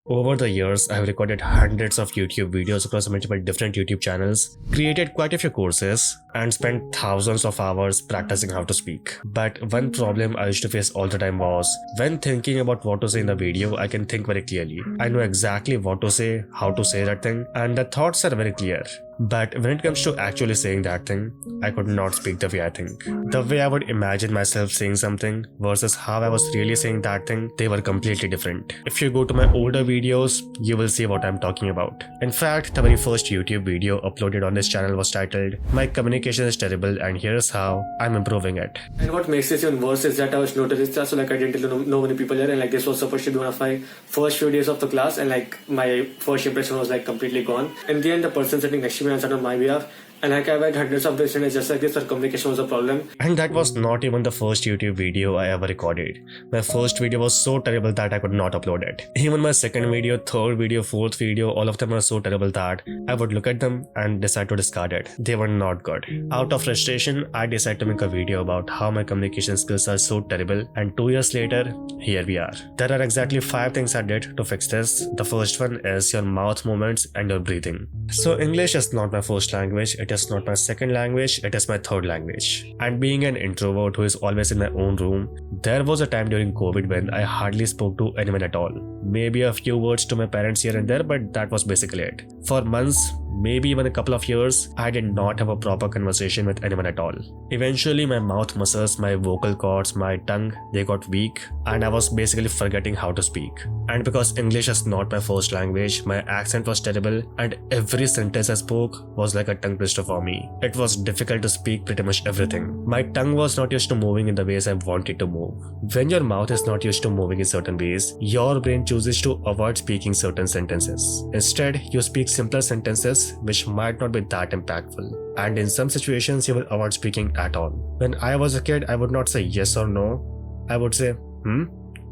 Over the years, I have recorded hundreds of YouTube videos across multiple different YouTube channels, created quite a few courses, and spent thousands of hours practicing how to speak. But one problem I used to face all the time was, when thinking about what to say in the video, I can think very clearly. I know exactly what to say, how to say that thing, and the thoughts are very clear. But when it comes to actually saying that thing, I could not speak the way I think. The way I would imagine myself saying something versus how I was really saying that thing, they were completely different. If you go to my older videos, you will see what I'm talking about. In fact, the very first YouTube video uploaded on this channel was titled, "My communication is terrible and here's how I'm improving it." And what makes this even worse is that I was new to this class, so I didn't know many people here, and this was supposed to be one of my first few days of the class, and my first impression was completely gone. In the end, the person sitting next to me answered on my behalf, and I've had hundreds of incidents just like this where communication was a problem. And that was not even the first YouTube video I ever recorded. My first video was so terrible that I could not upload it. Even my second video, third video, fourth video, all of them were so terrible that I would look at them and decide to discard it. They were not good. Out of frustration, I decided to make a video about how my communication skills are so terrible, and 2 years later, here we are. There are exactly 5 things I did to fix this. The first one is your mouth movements and your breathing. So English is not my first language, it is not my second language, it is my third language. And being an introvert who is always in my own room, there was a time during COVID when I hardly spoke to anyone at all. Maybe a few words to my parents here and there, but that was basically it. For months, maybe even a couple of years, I did not have a proper conversation with anyone at all. Eventually, my mouth muscles, my vocal cords, my tongue, they got weak, and I was basically forgetting how to speak. And because English is not my first language, my accent was terrible, and every sentence I spoke was like a tongue twister for me. It was difficult to speak pretty much everything. My tongue was not used to moving in the ways I wanted to move. When your mouth is not used to moving in certain ways, your brain chooses to avoid speaking certain sentences. Instead, you speak simpler sentences which might not be that impactful. And in some situations, you will avoid speaking at all. When I was a kid, I would not say yes or no. I would say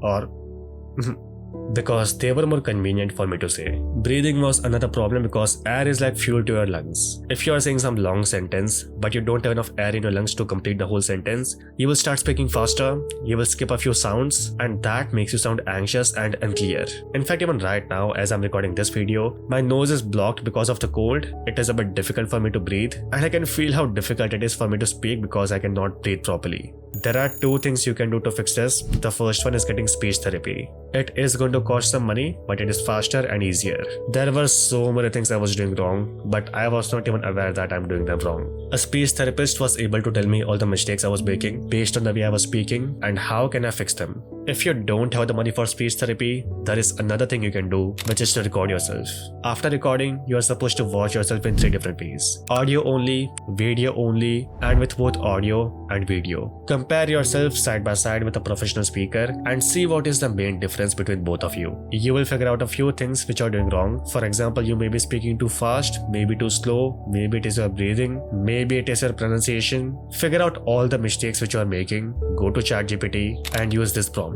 or because they were more convenient for me to say. Breathing was another problem because air is like fuel to your lungs. If you are saying some long sentence, but you don't have enough air in your lungs to complete the whole sentence, you will start speaking faster, you will skip a few sounds, and that makes you sound anxious and unclear. In fact, even right now, as I'm recording this video, my nose is blocked because of the cold. It is a bit difficult for me to breathe, and I can feel how difficult it is for me to speak because I cannot breathe properly. There are 2 things you can do to fix this. The first one is getting speech therapy. It is going to cost some money, but it is faster and easier. There were so many things I was doing wrong, but I was not even aware that I'm doing them wrong. A speech therapist was able to tell me all the mistakes I was making based on the way I was speaking and how can I fix them. If you don't have the money for speech therapy, there is another thing you can do, which is to record yourself. After recording, you are supposed to watch yourself in 3 different ways: audio only, video only, and with both audio and video. Compare yourself side by side with a professional speaker and see what is the main difference between both of you. You will figure out a few things which are doing wrong. For example, you may be speaking too fast, maybe too slow, maybe it is your breathing, maybe it is your pronunciation. Figure out all the mistakes which you are making, go to ChatGPT and use this prompt.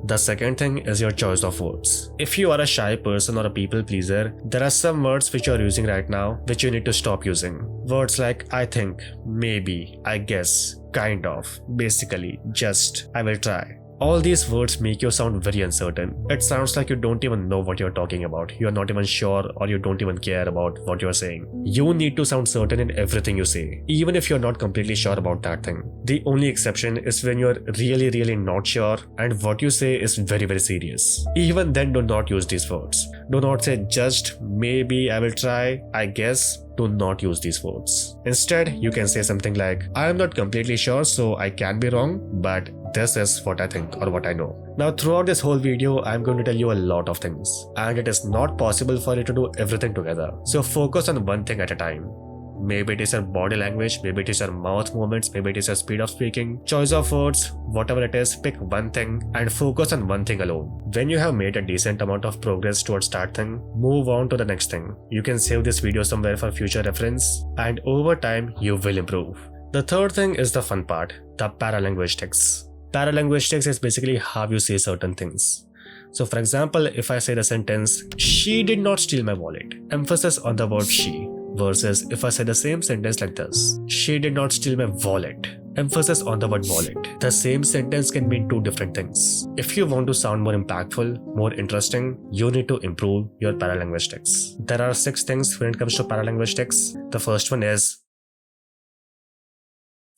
The second thing is your choice of words. If you are a shy person or a people pleaser, there are some words which you are using right now which you need to stop using. Words like I think, maybe, I guess, kind of, basically, just, I will try. All these words make you sound very uncertain. It sounds like you don't even know what you're talking about. You're not even sure or you don't even care about what you're saying. You need to sound certain in everything you say, even if you're not completely sure about that thing. The only exception is when you're really not sure and what you say is very serious. Even then, do not use these words. Do not say just, maybe, I will try, I guess. Do not use these words. Instead, you can say something like, I am not completely sure, so I can be wrong, but this is what I think or what I know. Now, throughout this whole video, I'm going to tell you a lot of things, and it is not possible for you to do everything together. So focus on one thing at a time. Maybe it is your body language, maybe it is your mouth movements, maybe it is your speed of speaking, choice of words, whatever it is, pick one thing and focus on one thing alone. When you have made a decent amount of progress towards that thing, move on to the next thing. You can save this video somewhere for future reference, and over time, you will improve. The third thing is the fun part, the paralinguistics. Paralinguistics is basically how you say certain things. So for example, if I say the sentence, she did not steal my wallet, emphasis on the word she, versus if I say the same sentence like this, she did not steal my wallet, Emphasis on the word wallet. The same sentence can mean two different things. If you want to sound more impactful, more interesting, you need to improve your paralinguistics. There are 6 things when it comes to paralinguistics. The first one is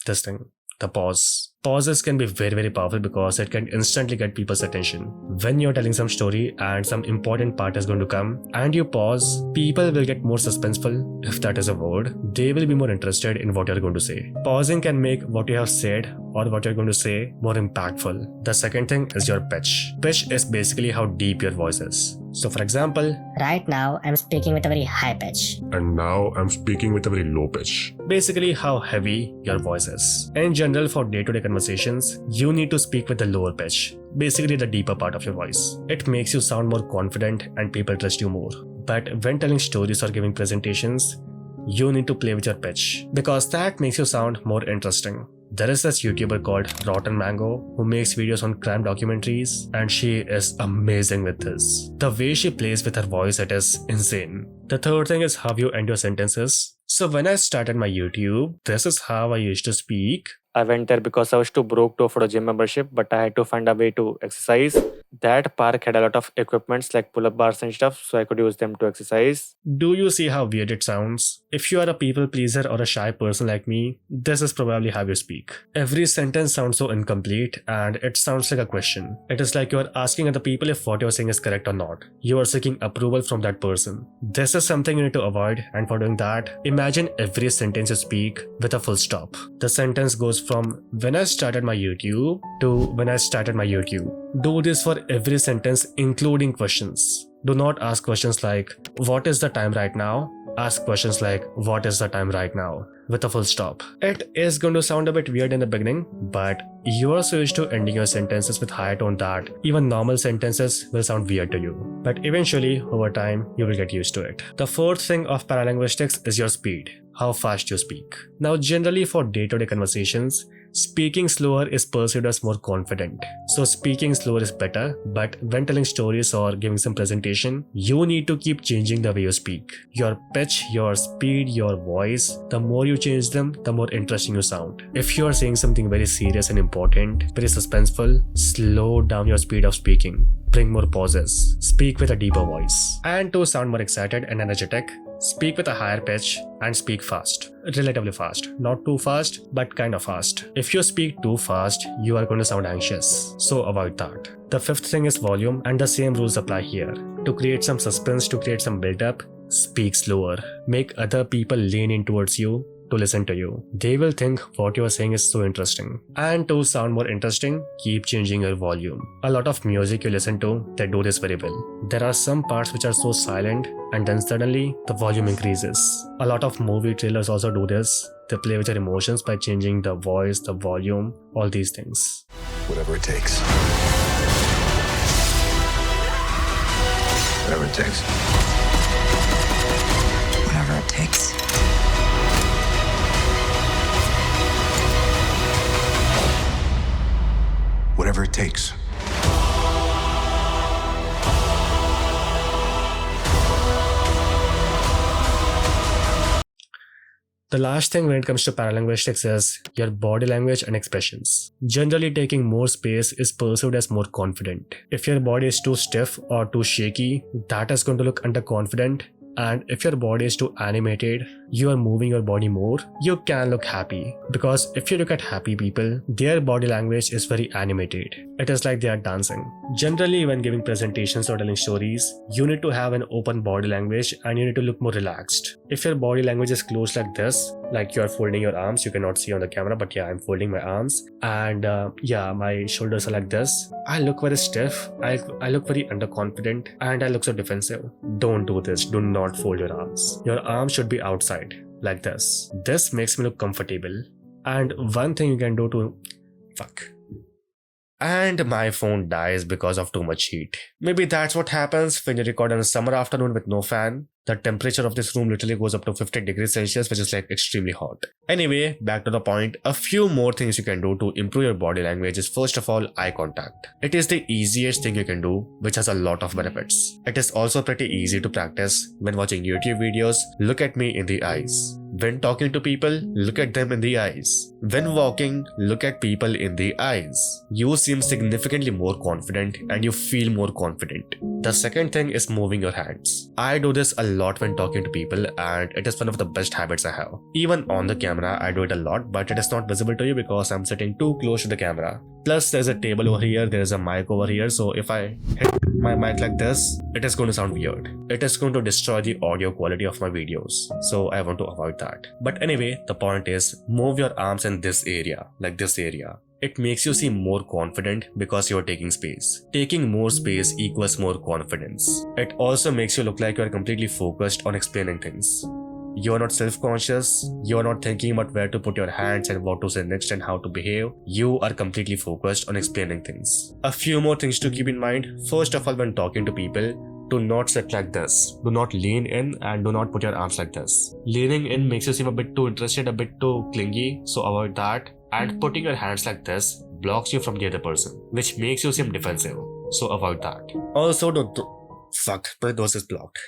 this thing, the pause. Pauses can be very powerful because it can instantly get people's attention. When you're telling some story and some important part is going to come and you pause, people will get more suspenseful, if that is a word. They will be more interested in what you're going to say. Pausing can make what you have said or what you're going to say more impactful. The second thing is your pitch. Pitch is basically how deep your voice is. So for example, right now I'm speaking with a very high pitch. And now I'm speaking with a very low pitch. Basically how heavy your voice is. In general, for day-to-day conversations, you need to speak with the lower pitch, basically the deeper part of your voice. It makes you sound more confident and people trust you more. But when telling stories or giving presentations, you need to play with your pitch because that makes you sound more interesting. There is this YouTuber called Rotten Mango who makes videos on crime documentaries and she is amazing with this. The way she plays with her voice, it is insane. The third thing is how you end your sentences. So when I started my YouTube, this is how I used to speak. I went there because I was too broke to afford a gym membership, but I had to find a way to exercise. That park had a lot of equipments like pull-up bars and stuff, so I could use them to exercise. Do you see how weird it sounds? If you are a people pleaser or a shy person like me, this is probably how you speak. Every sentence sounds so incomplete and it sounds like a question. It is like you are asking other people if what you are saying is correct or not. You are seeking approval from that person. This is something you need to avoid, and for doing that, imagine every sentence you speak with a full stop. The sentence goes from when I started my YouTube to when I started my YouTube. Do this for every sentence, including questions. Do not ask questions like, what is the time right now? Ask questions like, what is the time right now? With a full stop. It is going to sound a bit weird in the beginning, but you are so used to ending your sentences with high tone that even normal sentences will sound weird to you. But eventually, over time, you will get used to it. The fourth thing of paralinguistics is your speed, how fast you speak. Now, generally for day-to-day conversations, speaking slower is perceived as more confident. So speaking slower is better, but when telling stories or giving some presentation, you need to keep changing the way you speak. Your pitch, your speed, your voice, the more you change them, the more interesting you sound. If you are saying something very serious and important, very suspenseful, slow down your speed of speaking. Bring more pauses. Speak with a deeper voice. And to sound more excited and energetic, speak with a higher pitch and speak fast. Relatively fast. Not too fast, but kind of fast. If you speak too fast, you are going to sound anxious. So avoid that. The fifth thing is volume, and the same rules apply here. To create some suspense, to create some build-up, speak slower. Make other people lean in towards you to listen to you. They will think what you are saying is so interesting. And to sound more interesting, keep changing your volume. A lot of music you listen to, they do this very well. There are some parts which are so silent and then suddenly the volume increases. A lot of movie trailers also do this. They play with your emotions by changing the voice, the volume, all these things. Whatever it takes. Whatever it takes. Whatever it takes. Whatever it takes. The last thing when it comes to paralinguistics is your body language and expressions. Generally, taking more space is perceived as more confident. If your body is too stiff or too shaky, that is going to look underconfident. And if your body is too animated, you are moving your body more, you can look happy. Because if you look at happy people, their body language is very animated. It is like they are dancing. Generally, when giving presentations or telling stories, you need to have an open body language and you need to look more relaxed. If your body language is closed like this, like you are folding your arms, you cannot see on the camera, but yeah, I'm folding my arms. And yeah, my shoulders are like this. I look very stiff, I look very underconfident, and I look so defensive. Don't do this. Do not fold your arms. Your arms should be outside, like this. This makes me look comfortable. And one thing you can do to... And my phone dies because of too much heat. Maybe that's what happens when you record on a summer afternoon with no fan. The temperature of this room literally goes up to 50 degrees Celsius, which is like extremely hot. Anyway, back to the point. A few more things you can do to improve your body language is first of all, eye contact. It is the easiest thing you can do, which has a lot of benefits. It is also pretty easy to practice. When watching YouTube videos, look at me in the eyes. When talking to people, look at them in the eyes. When walking, look at people in the eyes. You seem significantly more confident and you feel more confident. The second thing is moving your hands. I do this a lot when talking to people and it is one of the best habits I have. Even on the camera, I do it a lot, but it is not visible to you because I'm sitting too close to the camera. Plus, there's a table over here, there's a mic over here, so if I hit my mic like this, it is going to sound weird. It is going to destroy the audio quality of my videos, so I want to avoid that. But anyway, the point is, move your arms in this area, like this area. It makes you seem more confident because you are taking space. Taking more space equals more confidence. It also makes you look like you are completely focused on explaining things. You are not self-conscious, you are not thinking about where to put your hands and what to say next and how to behave. You are completely focused on explaining things. A few more things to keep in mind. First of all, when talking to people, do not sit like this. Do not lean in and do not put your arms like this. Leaning in makes you seem a bit too interested, a bit too clingy, so avoid that. And putting your hands like this blocks you from the other person, which makes you seem defensive, so avoid that. Also, fuck, my nose is blocked.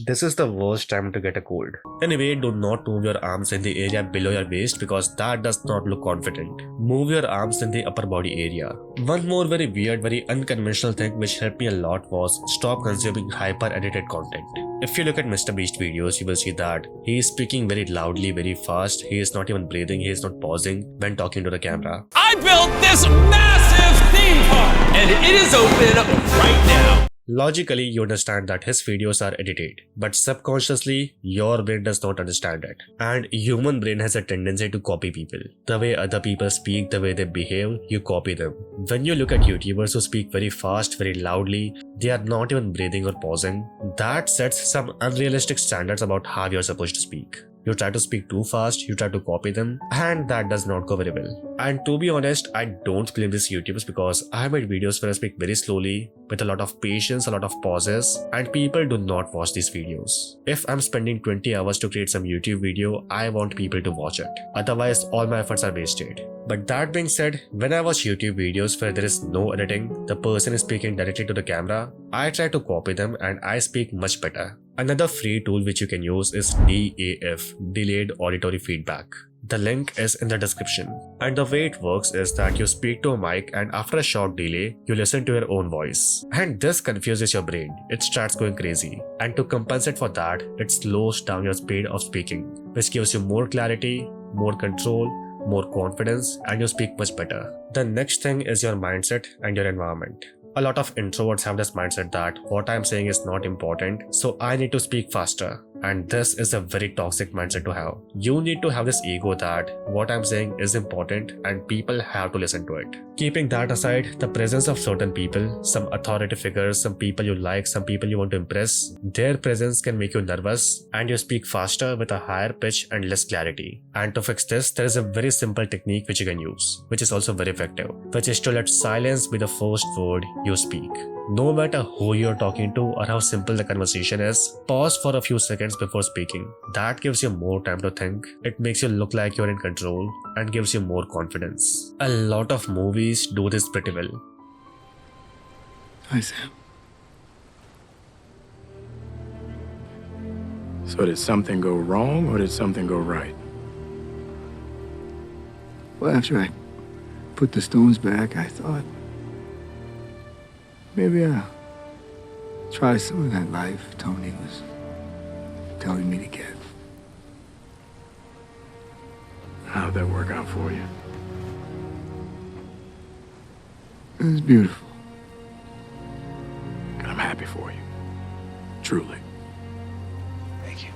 This is the worst time to get a cold. Anyway, do not move your arms in the area below your waist because that does not look confident. Move your arms in the upper body area. One more very weird, very unconventional thing which helped me a lot was stop consuming hyper edited content. If you look at Mr. Beast videos, you will see that he is speaking very loudly, very fast. He is not even breathing, he is not pausing when talking to the camera. I built this massive theme park and it is open right now. Logically, you understand that his videos are edited, but subconsciously, your brain does not understand it. And human brain has a tendency to copy people. The way other people speak, the way they behave, you copy them. When you look at YouTubers who speak very fast, very loudly, they are not even breathing or pausing. That sets some unrealistic standards about how you're supposed to speak. You try to speak too fast, you try to copy them, and that does not go very well. And to be honest, I don't blame these YouTubers because I made videos where I speak very slowly, with a lot of patience, a lot of pauses, and people do not watch these videos. If I'm spending 20 hours to create some YouTube video, I want people to watch it. Otherwise, all my efforts are wasted. But that being said, when I watch YouTube videos where there is no editing, the person is speaking directly to the camera, I try to copy them and I speak much better. Another free tool which you can use is DAF, Delayed Auditory Feedback. The link is in the description. And the way it works is that you speak to a mic and after a short delay, you listen to your own voice. And this confuses your brain. It starts going crazy. And to compensate for that, it slows down your speed of speaking, which gives you more clarity, more control, more confidence, and you speak much better. The next thing is your mindset and your environment. A lot of introverts have this mindset that what I'm saying is not important, so I need to speak faster. And this is a very toxic mindset to have. You need to have this ego that what I'm saying is important and people have to listen to it. Keeping that aside, the presence of certain people, some authority figures, some people you like, some people you want to impress, their presence can make you nervous and you speak faster with a higher pitch and less clarity. And to fix this, there is a very simple technique which you can use, which is also very effective, which is to let silence be the first word you speak. No matter who you're talking to or how simple the conversation is, pause for a few seconds before speaking. That gives you more time to think, it makes you look like you're in control, and gives you more confidence. A lot of movies do this pretty well. Hi, Sam. So did something go wrong or did something go right? Well, after I put the stones back, I thought maybe I'll try some of that life Tony was telling me to get. How'd that work out for you? It was beautiful. And I'm happy for you. Truly. Thank you.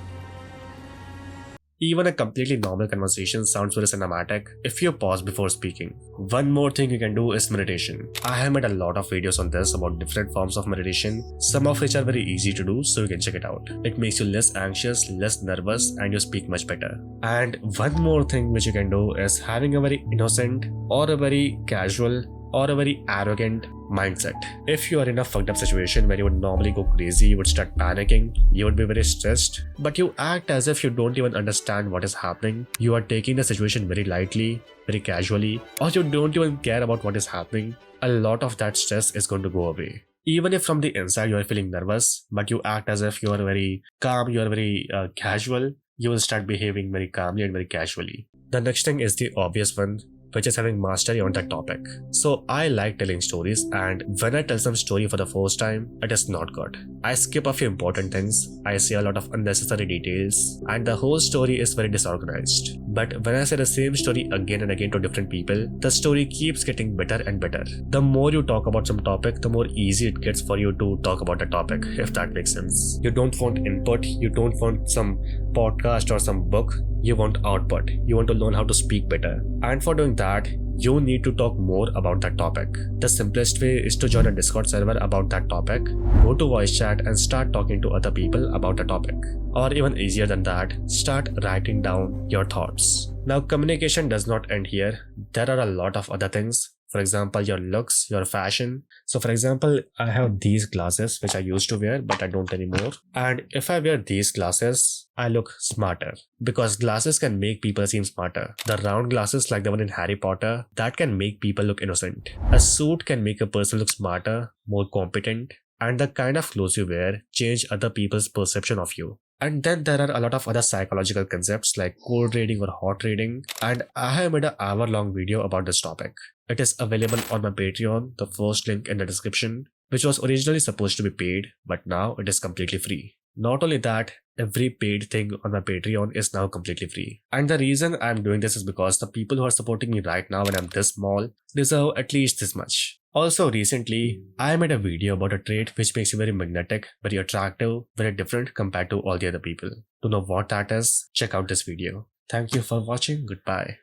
Even a completely normal conversation sounds very cinematic if you pause before speaking. One more thing you can do is meditation. I have made a lot of videos on this about different forms of meditation, some of which are very easy to do, so you can check it out. It makes you less anxious, less nervous, and you speak much better. And one more thing which you can do is having a very innocent or a very casual or a very arrogant mindset. If you are in a fucked up situation where you would normally go crazy, you would start panicking, you would be very stressed, but you act as if you don't even understand what is happening, you are taking the situation very lightly, very casually, or you don't even care about what is happening, a lot of that stress is going to go away. Even if from the inside you are feeling nervous, but you act as if you are very calm, you are very casual, you will start behaving very calmly and very casually. The next thing is the obvious one, which is having mastery on that topic. So I like telling stories, and when I tell some story for the first time, it is not good. I skip a few important things, I say a lot of unnecessary details, and the whole story is very disorganized. But when I say the same story again and again to different people, the story keeps getting better and better. The more you talk about some topic, the more easy it gets for you to talk about a topic, if that makes sense. You don't want input, you don't want some podcast or some book, you want output. You want to learn how to speak better. And for doing that, you need to talk more about that topic. The simplest way is to join a Discord server about that topic, go to voice chat and start talking to other people about the topic. Or even easier than that, start writing down your thoughts. Now, communication does not end here. There are a lot of other things. For example, your looks, your fashion. So for example, I have these glasses which I used to wear, but I don't anymore. And if I wear these glasses, I look smarter, because glasses can make people seem smarter. The round glasses like the one in Harry Potter, that can make people look innocent. A suit can make a person look smarter, more competent, and the kind of clothes you wear change other people's perception of you. And then there are a lot of other psychological concepts like cold reading or hot reading, and I have made an hour-long video about this topic. It is available on my Patreon, the first link in the description, which was originally supposed to be paid, but now it is completely free. Not only that, every paid thing on my Patreon is now completely free. And the reason I'm doing this is because the people who are supporting me right now when I'm this small deserve at least this much. Also recently, I made a video about a trait which makes you very magnetic, very attractive, very different compared to all the other people. To know what that is, check out this video. Thank you for watching. Goodbye.